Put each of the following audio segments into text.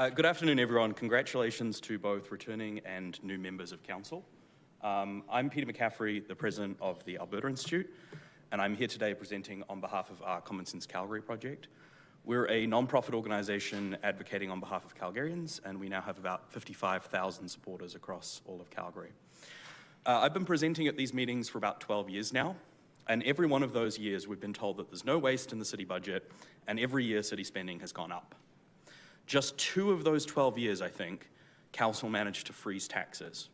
Good afternoon, everyone. Congratulations to both returning and new members of Council. I'm Peter McCaffrey, the President of the Alberta Institute, and I'm here today presenting on behalf of our Common Sense Calgary project. We're a non-profit organisation advocating on behalf of Calgarians, and we now have about 55,000 supporters across all of Calgary. I've been presenting at these meetings for about 12 years now, and every one of those years we've been told that there's no waste in the city budget, and every year city spending has gone up. Just 2 of those 12 years, I think, Council managed to freeze taxes.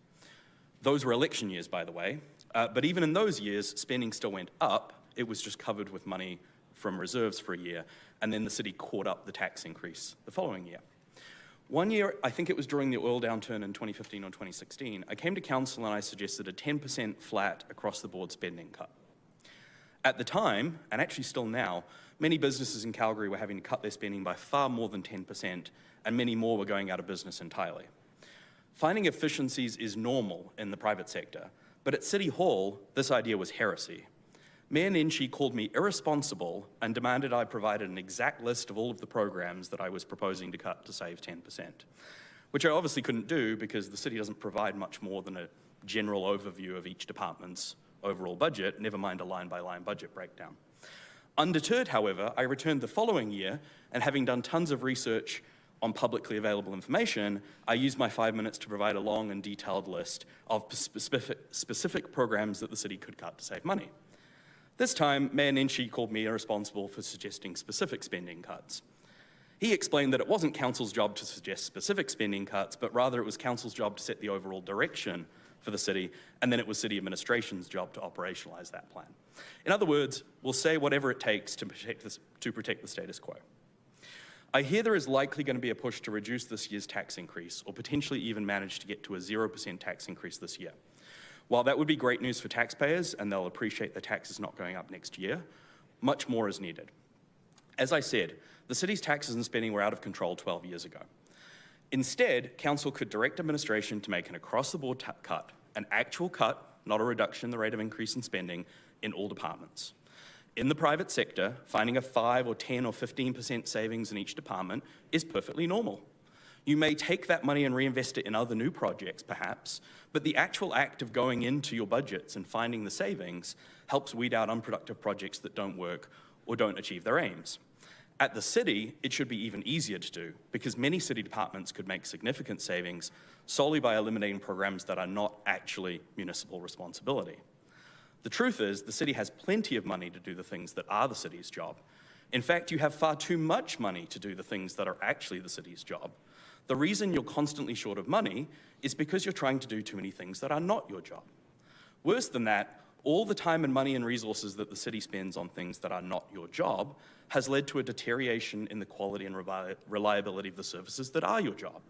Those were election years, by the way, but even in those years, spending still went up. It was just covered with money from reserves for a year, and then the city caught up the tax increase the following year. One year, I think it was during the oil downturn in 2015 or 2016, I came to Council and I suggested a 10% flat across-the-board spending cut. At the time, and actually still now, many businesses in Calgary were having to cut their spending by far more than 10%, and many more were going out of business entirely. Finding efficiencies is normal in the private sector, but at City Hall, this idea was heresy. Mayor Nenshi called me irresponsible and demanded I provided an exact list of all of the programs that I was proposing to cut to save 10%, which I obviously couldn't do because the city doesn't provide much more than a general overview of each department's overall budget, never mind a line-by-line budget breakdown. Undeterred, however, I returned the following year, and having done tons of research on publicly available information, I used my 5 minutes to provide a long and detailed list of specific programs that the city could cut to save money. This time, Mayor Nenshi called me irresponsible for suggesting specific spending cuts. He explained that it wasn't Council's job to suggest specific spending cuts, but rather it was Council's job to set the overall direction for the city, and then it was City Administration's job to operationalise that plan. In other words, we'll say whatever it takes to protect the status quo. I hear there is likely going to be a push to reduce this year's tax increase, or potentially even manage to get to a 0% tax increase this year. While that would be great news for taxpayers, and they'll appreciate the taxes not going up next year, much more is needed. As I said, the city's taxes and spending were out of control 12 years ago. Instead, Council could direct administration to make an across-the-board cut, an actual cut, not a reduction in the rate of increase in spending, in all departments. In the private sector, finding a 5 or 10 or 15% savings in each department is perfectly normal. You may take that money and reinvest it in other new projects, perhaps, but the actual act of going into your budgets and finding the savings helps weed out unproductive projects that don't work or don't achieve their aims. At the city, it should be even easier to do because many city departments could make significant savings solely by eliminating programs that are not actually municipal responsibility. The truth is, the city has plenty of money to do the things that are the city's job. In fact, you have far too much money to do the things that are actually the city's job. The reason you're constantly short of money is because you're trying to do too many things that are not your job. Worse than that, all the time and money and resources that the city spends on things that are not your job has led to a deterioration in the quality and reliability of the services that are your job.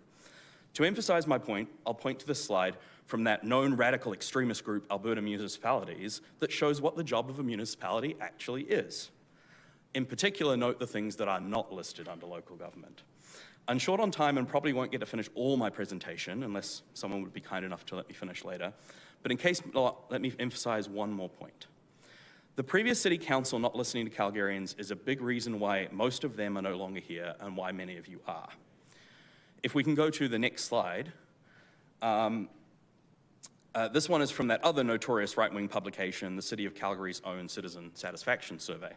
To emphasize my point, I'll point to this slide from that known radical extremist group, Alberta Municipalities, that shows what the job of a municipality actually is. In particular, note the things that are not listed under local government. I'm short on time and probably won't get to finish all my presentation unless someone would be kind enough to let me finish later. But in case not, let me emphasize one more point. The previous City Council not listening to Calgarians is a big reason why most of them are no longer here and why many of you are. If we can go to the next slide. This one is from that other notorious right-wing publication, the City of Calgary's own Citizen Satisfaction Survey.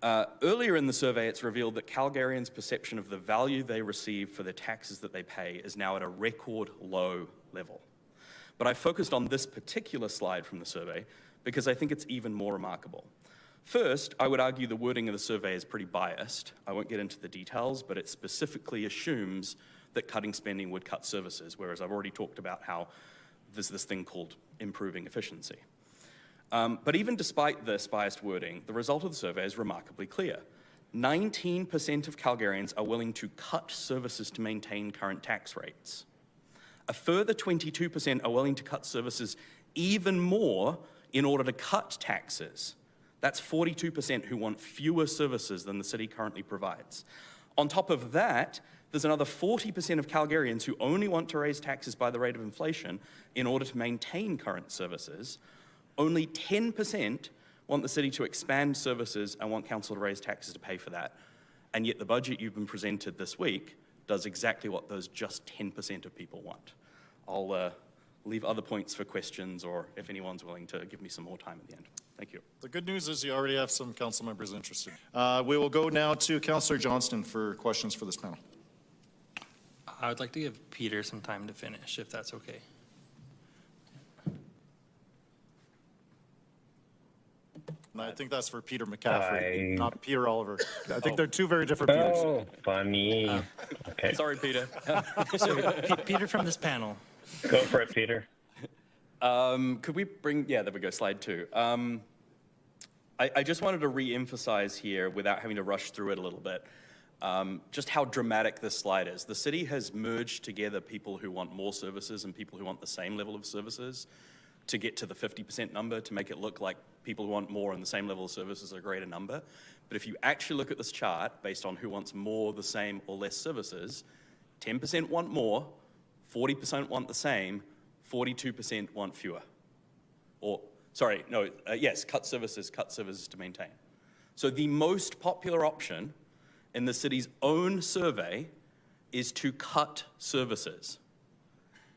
Earlier in the survey, it's revealed that Calgarians' perception of the value they receive for the taxes that they pay is now at a record low level. But I focused on this particular slide from the survey because I think it's even more remarkable. First, I would argue the wording of the survey is pretty biased. I won't get into the details, but it specifically assumes that cutting spending would cut services, whereas I've already talked about how there's this thing called improving efficiency. But even despite this biased wording, the result of the survey is remarkably clear. 19% of Calgarians are willing to cut services to maintain current tax rates. A further 22% are willing to cut services even more in order to cut taxes. That's 42% who want fewer services than the city currently provides. On top of that, there's another 40% of Calgarians who only want to raise taxes by the rate of inflation in order to maintain current services. Only 10% want the city to expand services and want council to raise taxes to pay for that. And yet the budget you've been presented this week does exactly what those just 10% of people want. I'll leave other points for questions or if anyone's willing to give me some more time at the end. Thank you. The good news is you already have some council members interested. We will go now to Councillor Johnston for questions for this panel. I would like to give Peter some time to finish, if that's okay. And I think that's for Peter McCaffrey, not Peter Oliver. I think they're two very different Peters. Oh, funny. Okay. Sorry, Peter. Peter from this panel. Go for it, Peter. Could we bring, yeah, there we go, slide 2. I just wanted to re-emphasize here, without having to rush through it a little bit, just how dramatic this slide is. The city has merged together people who want more services and people who want the same level of services to get to the 50% number, to make it look like people who want more and the same level of services are a greater number. But if you actually look at this chart based on who wants more, the same, or less services, 10% want more, 40% want the same, 42% want fewer. Or, sorry, no, yes, cut services to maintain. So the most popular option in the city's own survey is to cut services.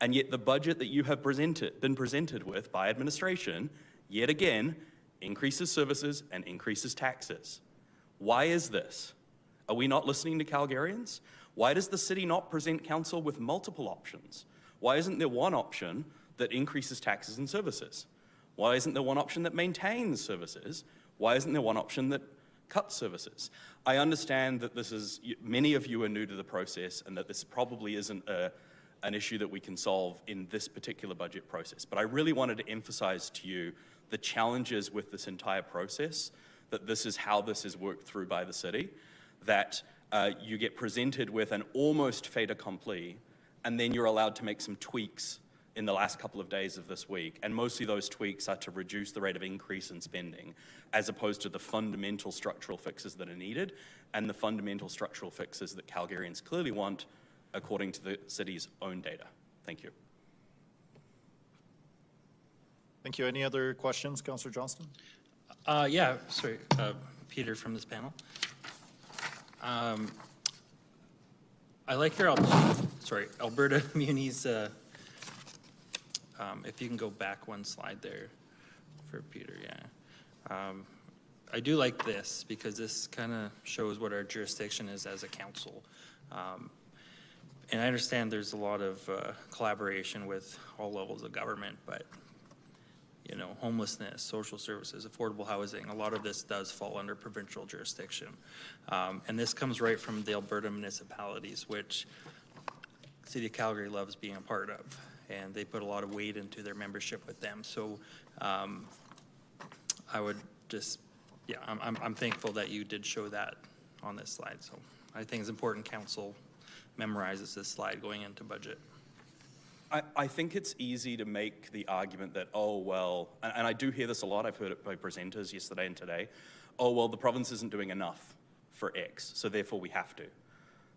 And yet the budget that you have been presented with by administration, yet again, increases services and increases taxes. Why is this? Are we not listening to Calgarians? Why does the city not present council with multiple options? Why isn't there one option that increases taxes and services? Why isn't there one option that maintains services? Why isn't there one option that cuts services? I understand that this is, many of you are new to the process and that this probably isn't an issue that we can solve in this particular budget process. But I really wanted to emphasize to you the challenges with this entire process, that this is how this is worked through by the city, that you get presented with an almost fait accompli, and then you're allowed to make some tweaks in the last couple of days of this week. And mostly those tweaks are to reduce the rate of increase in spending, as opposed to the fundamental structural fixes that are needed, and the fundamental structural fixes that Calgarians clearly want, according to the city's own data. Thank you. Thank you. Any other questions, Councillor Johnston? Yeah, sorry, Peter from this panel. I like your, Alberta Muni's, if you can go back one slide there for Peter, yeah. I do like this because this kind of shows what our jurisdiction is as a council. And I understand there's a lot of collaboration with all levels of government, but you know, homelessness, social services, affordable housing, a lot of this does fall under provincial jurisdiction. And this comes right from the Alberta municipalities, which the City of Calgary loves being a part of. And they put a lot of weight into their membership with them. So I would just, yeah, I'm thankful that you did show that on this slide. So I think it's important council memorizes this slide going into budget. I think it's easy to make the argument that, oh, well, and I do hear this a lot, I've heard it by presenters yesterday and today, oh, well, the province isn't doing enough for X, so therefore we have to.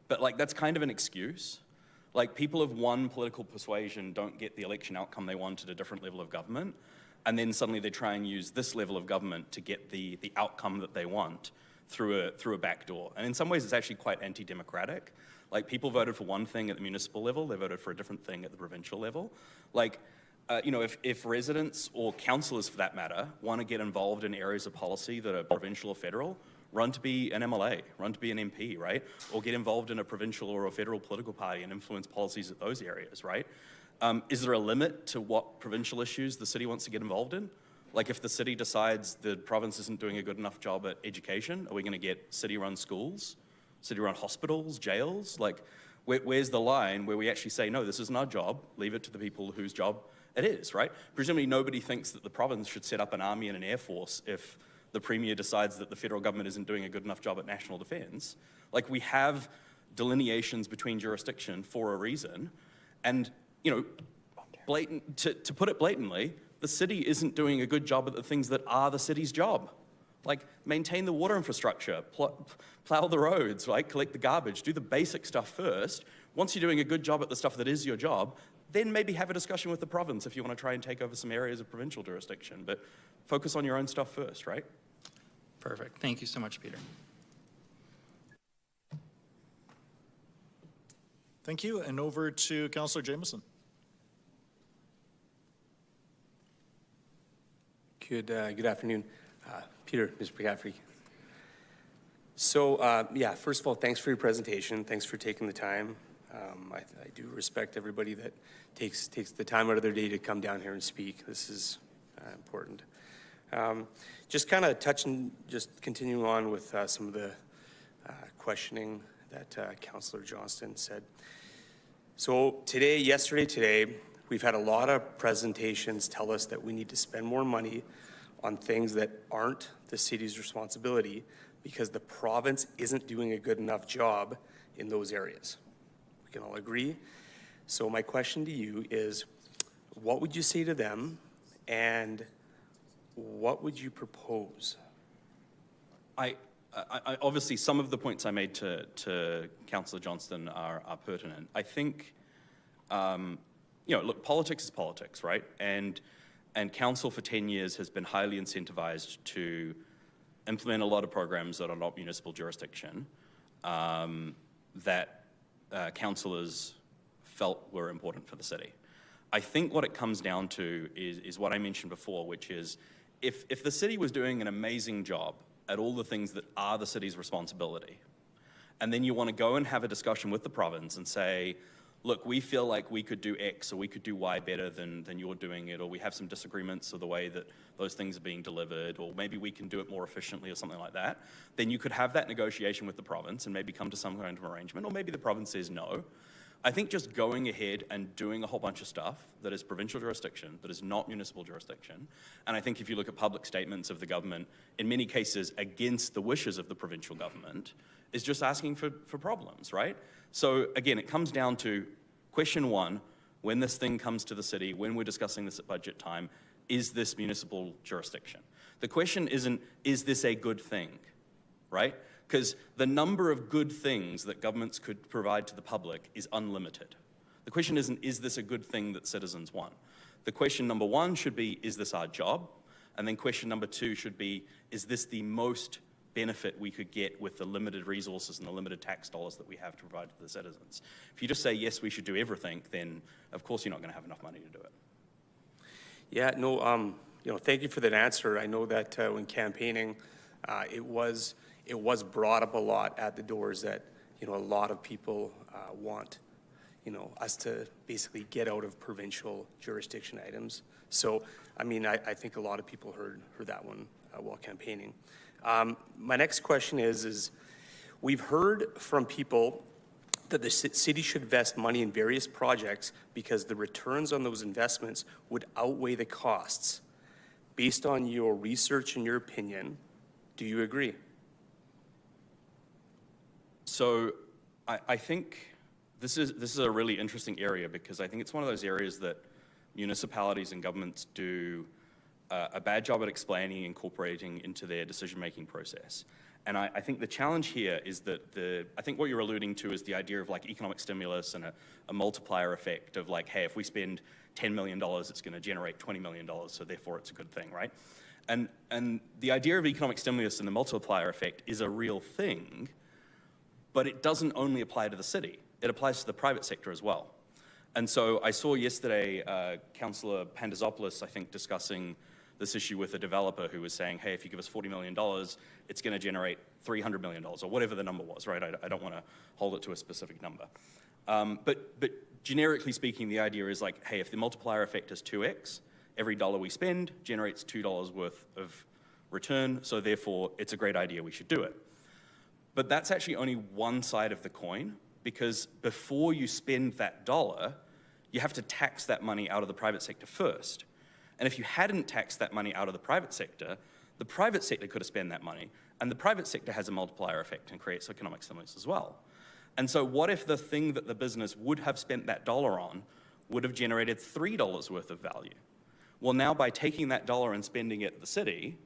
But like, that's kind of an excuse. Like, people of one political persuasion don't get the election outcome they want at a different level of government, and then suddenly they try and use this level of government to get the outcome that they want through a back door. And in some ways, it's actually quite anti-democratic. Like, people voted for one thing at the municipal level, they voted for a different thing at the provincial level. Like, you know, if residents or councillors, for that matter, want to get involved in areas of policy that are provincial or federal, run to be an MLA, run to be an MP, right? Or get involved in a provincial or a federal political party and influence policies at those areas, right? Is there a limit to what provincial issues the city wants to get involved in? Like, if the city decides the province isn't doing a good enough job at education, are we going to get city-run schools, city-run hospitals, jails? Like, where's the line where we actually say, no, this isn't our job, leave it to the people whose job it is, right? Presumably nobody thinks that the province should set up an army and an air force if the Premier decides that the federal government isn't doing a good enough job at national defence. Like, we have delineations between jurisdiction for a reason, and, you know, to put it blatantly, the city isn't doing a good job at the things that are the city's job. Like, maintain the water infrastructure, plow the roads, right? Collect the garbage, do the basic stuff first. Once you're doing a good job at the stuff that is your job, then maybe have a discussion with the province if you want to try and take over some areas of provincial jurisdiction, but focus on your own stuff first, right? Perfect. Thank you so much, Peter. Thank you, and over to Councillor Jameson. Good afternoon, Peter, Mr. McCaffrey. So, yeah, first of all, thanks for your presentation. Thanks for taking the time. I do respect everybody that takes the time out of their day to come down here and speak. This is important. Just kind of continuing on with some of the questioning that Councillor Johnston said. So today, we've had a lot of presentations tell us that we need to spend more money on things that aren't the city's responsibility because the province isn't doing a good enough job in those areas. We can all agree. So my question to you is, what would you say to them and what would you propose? I obviously, some of the points I made to Councillor Johnston are pertinent. I think, look, politics is politics, right? And council for 10 years has been highly incentivized to implement a lot of programs that are not municipal jurisdiction that councillors felt were important for the city. I think what it comes down to is what I mentioned before, which is if the city was doing an amazing job at all the things that are the city's responsibility, and then you want to go and have a discussion with the province and say, look, we feel like we could do X or we could do Y better than you're doing it, or we have some disagreements of the way that those things are being delivered, or maybe we can do it more efficiently or something like that, then you could have that negotiation with the province and maybe come to some kind of arrangement, or maybe the province says no. I think just going ahead and doing a whole bunch of stuff that is provincial jurisdiction, that is not municipal jurisdiction, and I think if you look at public statements of the government, in many cases against the wishes of the provincial government, is just asking for problems, right? So again, it comes down to question one, when this thing comes to the city, when we're discussing this at budget time, is this municipal jurisdiction? The question isn't, is this a good thing, right? Because the number of good things that governments could provide to the public is unlimited. The question isn't, is this a good thing that citizens want? The question number one should be, is this our job? And then question number two should be, is this the most benefit we could get with the limited resources and the limited tax dollars that we have to provide to the citizens? If you just say, yes, we should do everything, then of course you're not going to have enough money to do it. Yeah, no, thank you for that answer. I know that when campaigning, it was brought up a lot at the doors that, a lot of people want, us to basically get out of provincial jurisdiction items. So, I mean, I think a lot of people heard that one while campaigning. My next question is we've heard from people that the city should invest money in various projects because the returns on those investments would outweigh the costs. Based on your research and your opinion, do you agree? So I think this is a really interesting area because I think it's one of those areas that municipalities and governments do a bad job at explaining and incorporating into their decision-making process. And I think the challenge here is that I think what you're alluding to is the idea of like economic stimulus and a multiplier effect of like, hey, if we spend $10 million, it's going to generate $20 million, so therefore it's a good thing, right? And the idea of economic stimulus and the multiplier effect is a real thing, but it doesn't only apply to the city. It applies to the private sector as well. And so I saw yesterday Councillor Pandazopoulos, I think, discussing this issue with a developer who was saying, hey, if you give us $40 million, it's going to generate $300 million, or whatever the number was, right? I don't want to hold it to a specific number. But generically speaking, the idea is like, hey, if the multiplier effect is 2x, every dollar we spend generates $2 worth of return, so therefore it's a great idea, we should do it. But that's actually only one side of the coin, because before you spend that dollar, you have to tax that money out of the private sector first. And if you hadn't taxed that money out of the private sector could have spent that money, and the private sector has a multiplier effect and creates economic stimulus as well. And so what if the thing that the business would have spent that dollar on would have generated $3 worth of value? Well, now by taking that dollar and spending it at the city,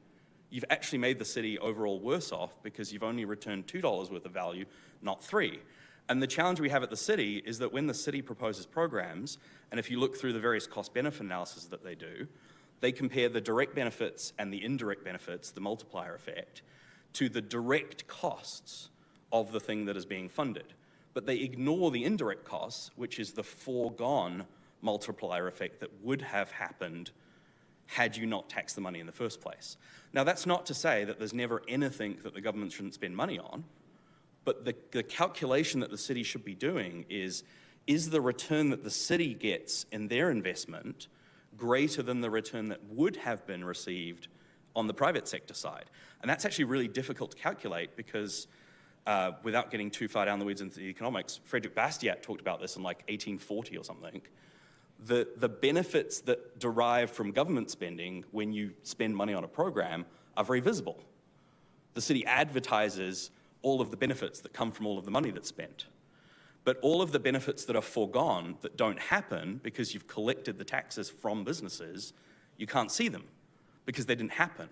you've actually made the city overall worse off because you've only returned $2 worth of value, not $3. And the challenge we have at the city is that when the city proposes programs, and if you look through the various cost-benefit analysis that they do, they compare the direct benefits and the indirect benefits, the multiplier effect, to the direct costs of the thing that is being funded. but they ignore the indirect costs, which is the foregone multiplier effect that would have happened had you not taxed the money in the first place. Now, that's not to say that there's never anything that the government shouldn't spend money on, but the calculation that the city should be doing is the return that the city gets in their investment greater than the return that would have been received on the private sector side? And that's actually really difficult to calculate because without getting too far down the weeds into the economics, Frederick Bastiat talked about this in like 1840 or something. The benefits that derive from government spending when you spend money on a program are very visible. The city advertises all of the benefits that come from all of the money that's spent. But all of the benefits that are foregone, that don't happen because you've collected the taxes from businesses, you can't see them because they didn't happen.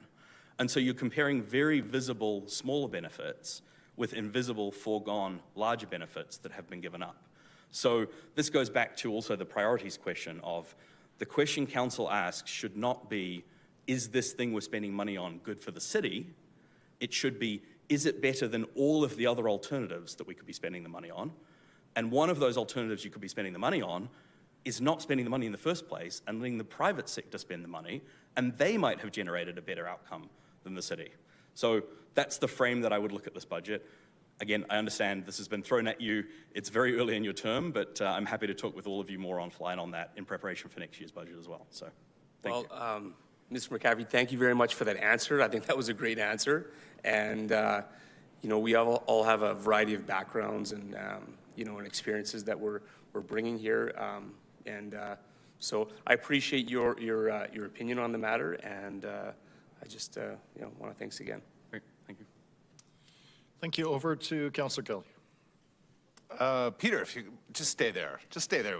And so you're comparing very visible smaller benefits with invisible foregone larger benefits that have been given up. So this goes back to also the priorities question of the question council asks should not be, is this thing we're spending money on good for the city? It should be, is it better than all of the other alternatives that we could be spending the money on? And one of those alternatives you could be spending the money on is not spending the money in the first place and letting the private sector spend the money, and they might have generated a better outcome than the city. So that's the frame that I would look at this budget. Again, I understand this has been thrown at you. It's very early in your term, but I'm happy to talk with all of you more offline on that in preparation for next year's budget as well. So, thank you. Mr. McCaffrey, thank you very much for that answer. I think that was a great answer. And, you know, we all have a variety of backgrounds and, you know, and experiences that we're bringing here. So I appreciate your opinion on the matter. And I just, you know, want to thanks again. Great, thank you. Thank you. Over to Councillor Kelly. Peter, if you just stay there,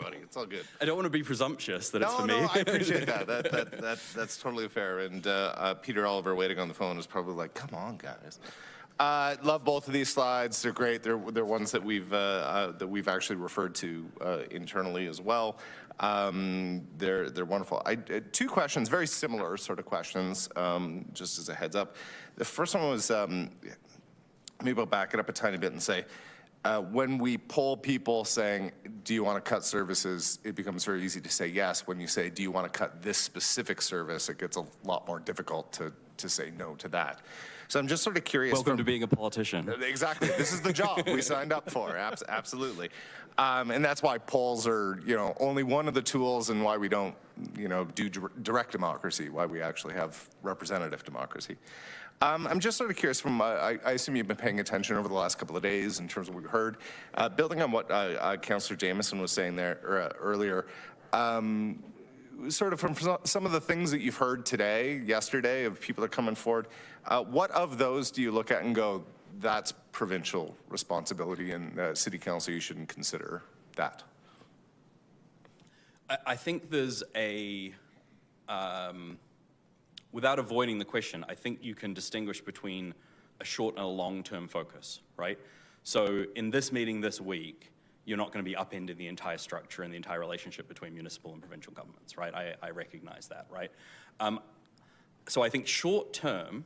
buddy. It's all good. I don't want to be presumptuous that it's for me. No, I appreciate that. That's totally fair. And Peter Oliver, waiting on the phone, is probably like, "Come on, guys." Love both of these slides. They're great. They're ones that we've actually referred to internally as well. They're wonderful. Two questions, very similar sort of questions, just as a heads up. The first one was maybe I'll back it up a tiny bit and say, when we poll people saying, do you want to cut services, it becomes very easy to say yes. When you say, do you want to cut this specific service, it gets a lot more difficult to say no to that. So I'm just sort of curious. Welcome to being a politician. Exactly. This is the job we signed up for. Absolutely. And that's why polls are, you know, only one of the tools and why we don't, you know, do direct democracy, why we actually have representative democracy. I'm just sort of curious from, I assume you've been paying attention over the last couple of days in terms of what we heard. Building on what Councillor Jamieson was saying there earlier, sort of from some of the things that you've heard today, yesterday, of people that are coming forward, what of those do you look at and go, that's provincial responsibility and city council, you shouldn't consider that? I think there's a, without avoiding the question, I think you can distinguish between a short and a long-term focus, right? So in this meeting this week, you're not going to be upending the entire structure and the entire relationship between municipal and provincial governments, right? I recognize that, right? So I think short-term,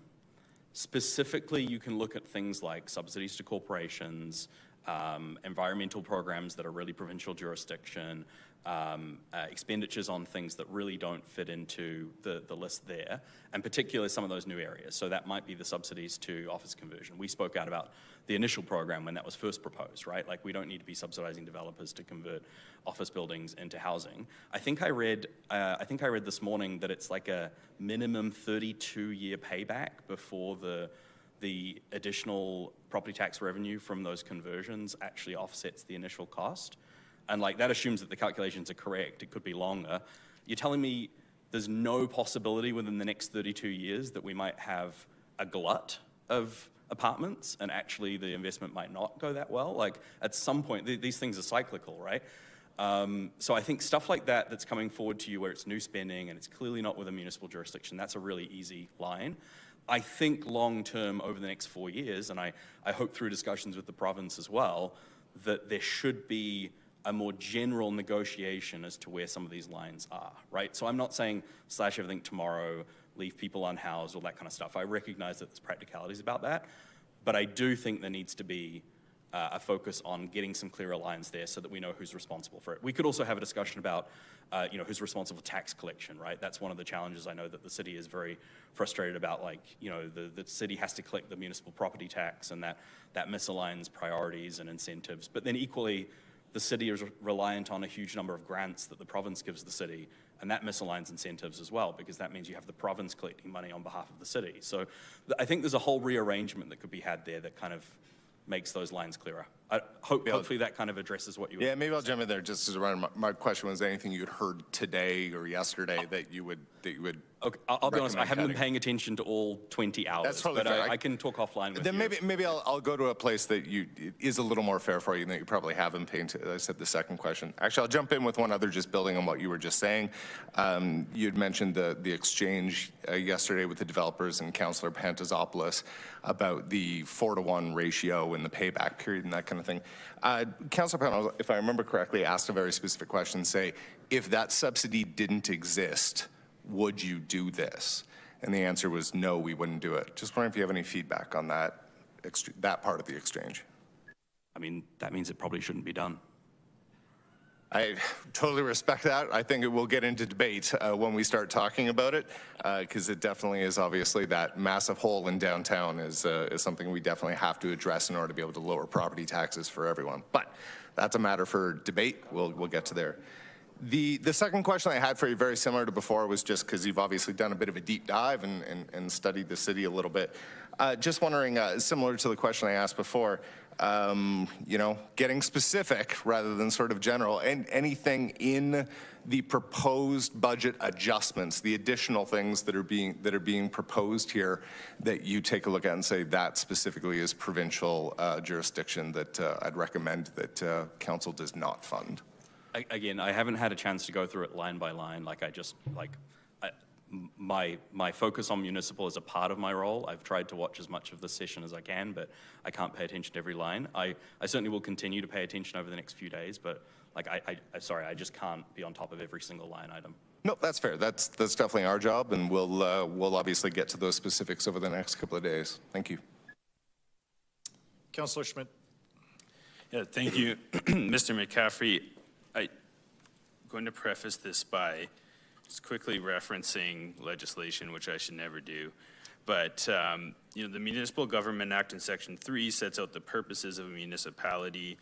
specifically, you can look at things like subsidies to corporations, environmental programs that are really provincial jurisdiction, expenditures on things that really don't fit into the list there, and particularly some of those new areas. So that might be the subsidies to office conversion. We spoke out about the initial program when that was first proposed, right? Like, we don't need to be subsidizing developers to convert office buildings into housing. I think I read this morning that it's like a minimum 32-year payback before the additional property tax revenue from those conversions actually offsets the initial cost. And like, that assumes that the calculations are correct. It could be longer. You're telling me there's no possibility within the next 32 years that we might have a glut of apartments and actually the investment might not go that well? Like, at some point, these things are cyclical, right? So I think stuff like that that's coming forward to you where it's new spending and it's clearly not with a municipal jurisdiction, that's a really easy line. I think long-term over the next 4 years, and I hope through discussions with the province as well, that there should be a more general negotiation as to where some of these lines are, right? So I'm not saying slash everything tomorrow, leave people unhoused, all that kind of stuff. I recognize that there's practicalities about that, but I do think there needs to be a focus on getting some clearer lines there so that we know who's responsible for it. We could also have a discussion about, who's responsible for tax collection, right? That's one of the challenges I know that the city is very frustrated about, like, the city has to collect the municipal property tax, and that misaligns priorities and incentives. But then equally, the city is reliant on a huge number of grants that the province gives the city, and that misaligns incentives as well, because that means you have the province collecting money on behalf of the city. So I think there's a whole rearrangement that could be had there that kind of makes those lines clearer. Hopefully that kind of addresses what you were. Yeah, maybe I'll jump in there just as a run. My question was anything you'd heard today or yesterday that you would Okay, I'll be honest, I haven't been cutting. paying attention to all 20 hours, That's totally but fair. I can talk offline with Then you. maybe I'll go to a place that is a little more fair for you and that you probably haven't paid to. I said the second question. Actually, I'll jump in with one other, just building on what you were just saying. You'd mentioned the exchange yesterday with the developers and Councillor Pantazopoulos about the 4-to-1 ratio and the payback period and that kind of thing. Councillor Pantazopoulos, if I remember correctly, asked a very specific question, say, if that subsidy didn't exist, would you do this? And the answer was no, we wouldn't do it. Just wondering if you have any feedback on that part of the exchange. I mean, that means it probably shouldn't be done. I totally respect that. I think it will get into debate when we start talking about it, because it definitely is obviously that massive hole in downtown is something we definitely have to address in order to be able to lower property taxes for everyone. But that's a matter for debate. We'll get to there. The second question I had for you, very similar to before, was just because you've obviously done a bit of a deep dive and studied the city a little bit. Just wondering, similar to the question I asked before, getting specific rather than sort of general, and anything in the proposed budget adjustments, the additional things that are being proposed here that you take a look at and say that specifically is provincial jurisdiction that I'd recommend that council does not fund. Again, I haven't had a chance to go through it line by line. My focus on municipal is a part of my role. I've tried to watch as much of the session as I can, but I can't pay attention to every line. I certainly will continue to pay attention over the next few days, but sorry, I just can't be on top of every single line item. No, that's fair. That's definitely our job, and we'll obviously get to those specifics over the next couple of days. Thank you. Councillor Schmidt. Yeah, thank you, Mr. McCaffrey. I'm going to preface this by just quickly referencing legislation, which I should never do. But, the Municipal Government Act in Section 3 sets out the purposes of a municipality,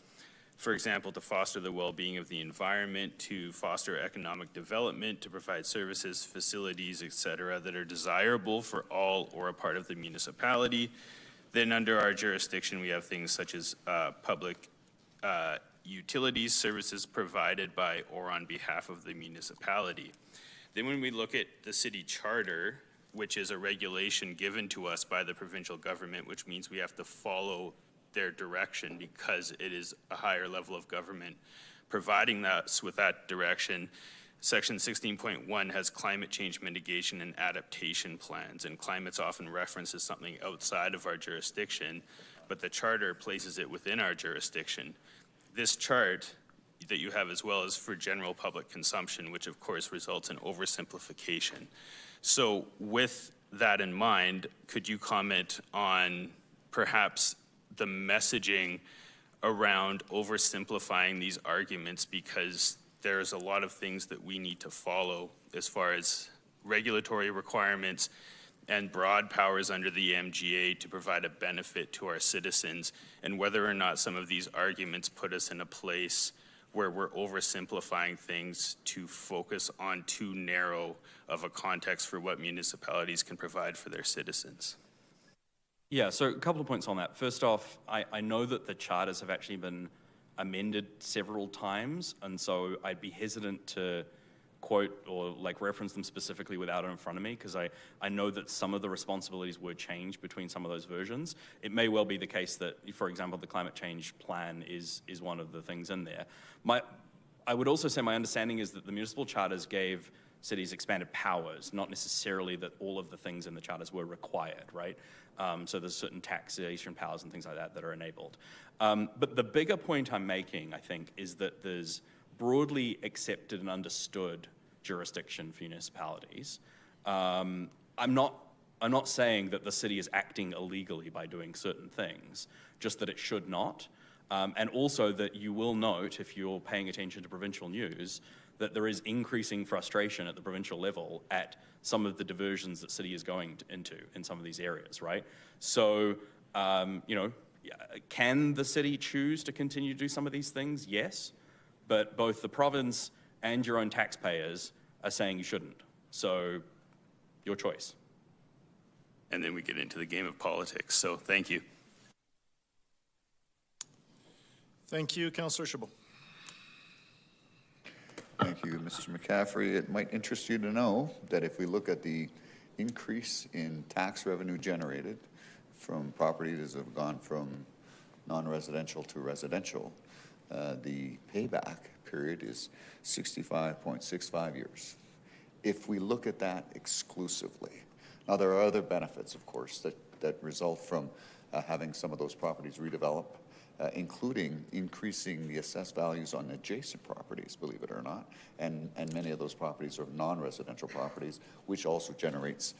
for example, to foster the well-being of the environment, to foster economic development, to provide services, facilities, et cetera, that are desirable for all or a part of the municipality. Then under our jurisdiction, we have things such as public utilities, services provided by or on behalf of the municipality. Then when we look at the city charter, which is a regulation given to us by the provincial government, which means we have to follow their direction because it is a higher level of government providing us with that direction. Section 16.1 has climate change mitigation and adaptation plans, and climate's often referenced as something outside of our jurisdiction, but the charter places it within our jurisdiction. This chart that you have as well is for general public consumption, which of course results in oversimplification. So with that in mind, could you comment on perhaps the messaging around oversimplifying these arguments, because there's a lot of things that we need to follow as far as regulatory requirements and broad powers under the MGA to provide a benefit to our citizens, and whether or not some of these arguments put us in a place where we're oversimplifying things to focus on too narrow of a context for what municipalities can provide for their citizens. Yeah, so a couple of points on that. First off, I know that the charters have actually been amended several times, and so I'd be hesitant to quote or reference them specifically without it in front of me, because I know that some of the responsibilities were changed between some of those versions. It may well be the case that, for example, the climate change plan is one of the things in there. I would also say my understanding is that the municipal charters gave cities expanded powers, not necessarily that all of the things in the charters were required, right? So there's certain taxation powers and things like that that are enabled. But the bigger point I'm making, I think, is that there's broadly accepted and understood jurisdiction for municipalities. I'm not saying that the city is acting illegally by doing certain things, just that it should not. And also that you will note, if you're paying attention to provincial news, that there is increasing frustration at the provincial level at some of the diversions that city is going into in some of these areas, right? So, can the city choose to continue to do some of these things? Yes, but both the province and your own taxpayers are saying you shouldn't. So, your choice. And then we get into the game of politics. So thank you. Thank you, Councillor Chabot. Thank you, Mr. McCaffrey. It might interest you to know that if we look at the increase in tax revenue generated from properties that have gone from non-residential to residential, the payback period is 65.65 years. If we look at that exclusively, now there are other benefits, of course, that result from having some of those properties redevelop, including increasing the assessed values on adjacent properties, believe it or not, and many of those properties are non-residential properties, which also generates,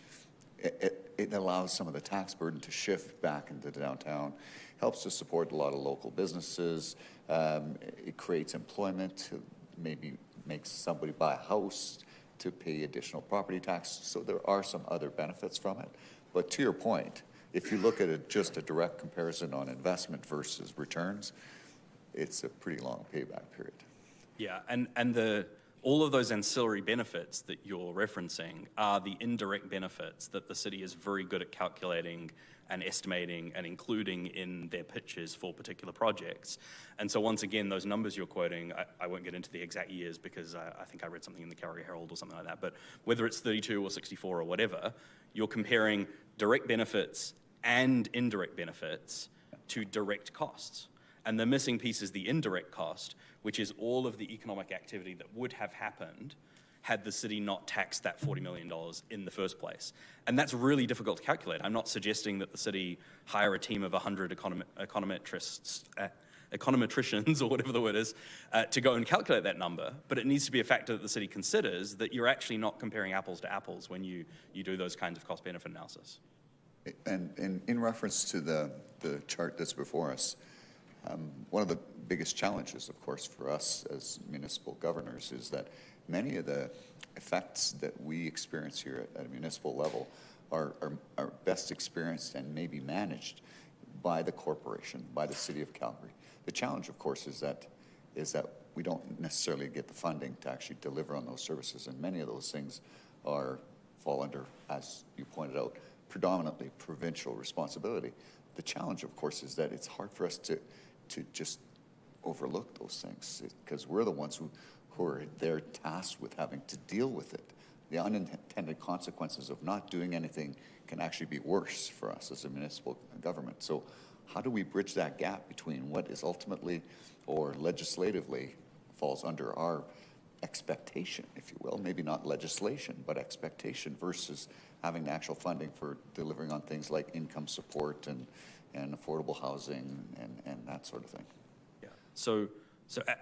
it allows some of the tax burden to shift back into downtown, helps to support a lot of local businesses, it creates employment, maybe makes somebody buy a house to pay additional property tax, so there are some other benefits from it. But to your point, if you look at it, just a direct comparison on investment versus returns, it's a pretty long payback period. Yeah, and all of those ancillary benefits that you're referencing are the indirect benefits that the city is very good at calculating and estimating and including in their pitches for particular projects. And so once again, those numbers you're quoting, I won't get into the exact years because I think I read something in the Calgary Herald or something like that, but whether it's 32 or 64 or whatever, you're comparing direct benefits and indirect benefits to direct costs. And the missing piece is the indirect cost, which is all of the economic activity that would have happened had the city not taxed that $40 million in the first place. And that's really difficult to calculate. I'm not suggesting that the city hire a team of 100 econometricians or whatever the word is to go and calculate that number, but it needs to be a factor that the city considers that you're actually not comparing apples to apples when you do those kinds of cost-benefit analysis. And in reference to the chart that's before us, one of the biggest challenges, of course, for us as municipal governors is that many of the effects that we experience here at a municipal level are best experienced and maybe managed by the corporation, by the City of Calgary. The challenge, of course, is that we don't necessarily get the funding to actually deliver on those services, and many of those things fall under, as you pointed out, predominantly provincial responsibility. The challenge, of course, is that it's hard for us to just overlook those things because we're the ones who are there tasked with having to deal with it. The unintended consequences of not doing anything can actually be worse for us as a municipal government. So how do we bridge that gap between what is ultimately or legislatively falls under our expectation, if you will, maybe not legislation, but expectation versus having the actual funding for delivering on things like income support and affordable housing and that sort of thing. Yeah. So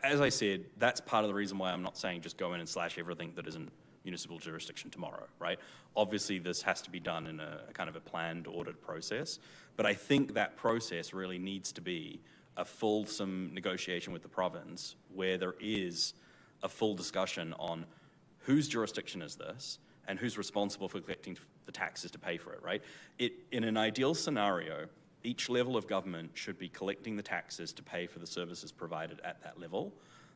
as I said, that's part of the reason why I'm not saying just go in and slash everything that isn't municipal jurisdiction tomorrow, right? Obviously, this has to be done in a kind of a planned, ordered process, but I think that process really needs to be a fulsome negotiation with the province where there is a full discussion on whose jurisdiction is this and who's responsible for collecting the taxes to pay for it, right? In an ideal scenario, each level of government should be collecting the taxes to pay for the services provided at that level.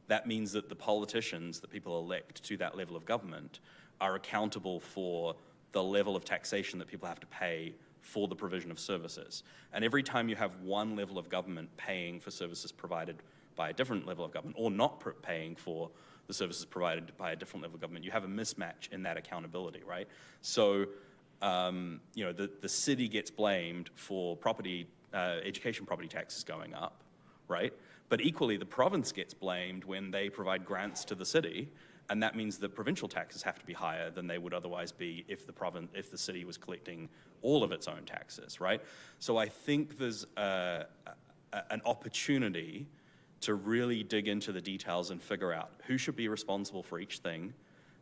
That means that the politicians that people elect to that level of government are accountable for the level of taxation that people have to pay for the provision of services. And every time you have one level of government paying for services provided by a different level of government or not paying for the services provided by a different level of government, you have a mismatch in that accountability, right? So, the city gets blamed for education property taxes going up, right? But equally, the province gets blamed when they provide grants to the city, and that means that provincial taxes have to be higher than they would otherwise be if the city was collecting all of its own taxes, right? So I think there's an opportunity to really dig into the details and figure out who should be responsible for each thing,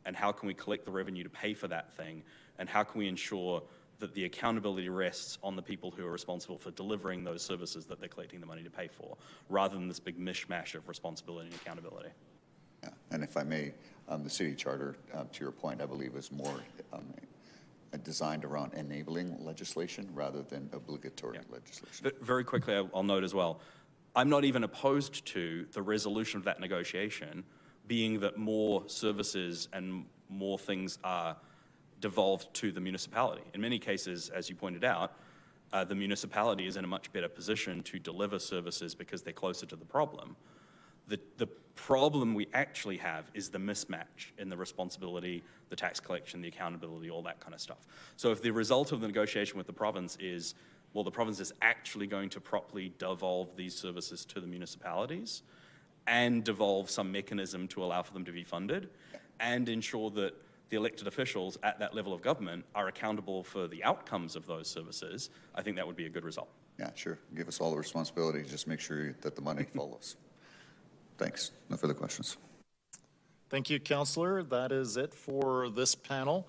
and how can we collect the revenue to pay for that thing, and how can we ensure that the accountability rests on the people who are responsible for delivering those services that they're collecting the money to pay for, rather than this big mishmash of responsibility and accountability. Yeah. And if I may, the city charter, to your point, I believe is more designed around enabling legislation rather than obligatory legislation. Very quickly, I'll note as well, I'm not even opposed to the resolution of that negotiation being that more services and more things are devolved to the municipality. In many cases, as you pointed out, the municipality is in a much better position to deliver services because they're closer to the problem. The problem we actually have is the mismatch in the responsibility, the tax collection, the accountability, all that kind of stuff. So if the result of the negotiation with the province is, well, the province is actually going to properly devolve these services to the municipalities and devolve some mechanism to allow for them to be funded and ensure that the elected officials at that level of government are accountable for the outcomes of those services, I think that would be a good result. Yeah, sure. Give us all the responsibility. Just make sure that the money follows. Thanks. No further questions. Thank you, Councillor. That is it for this panel.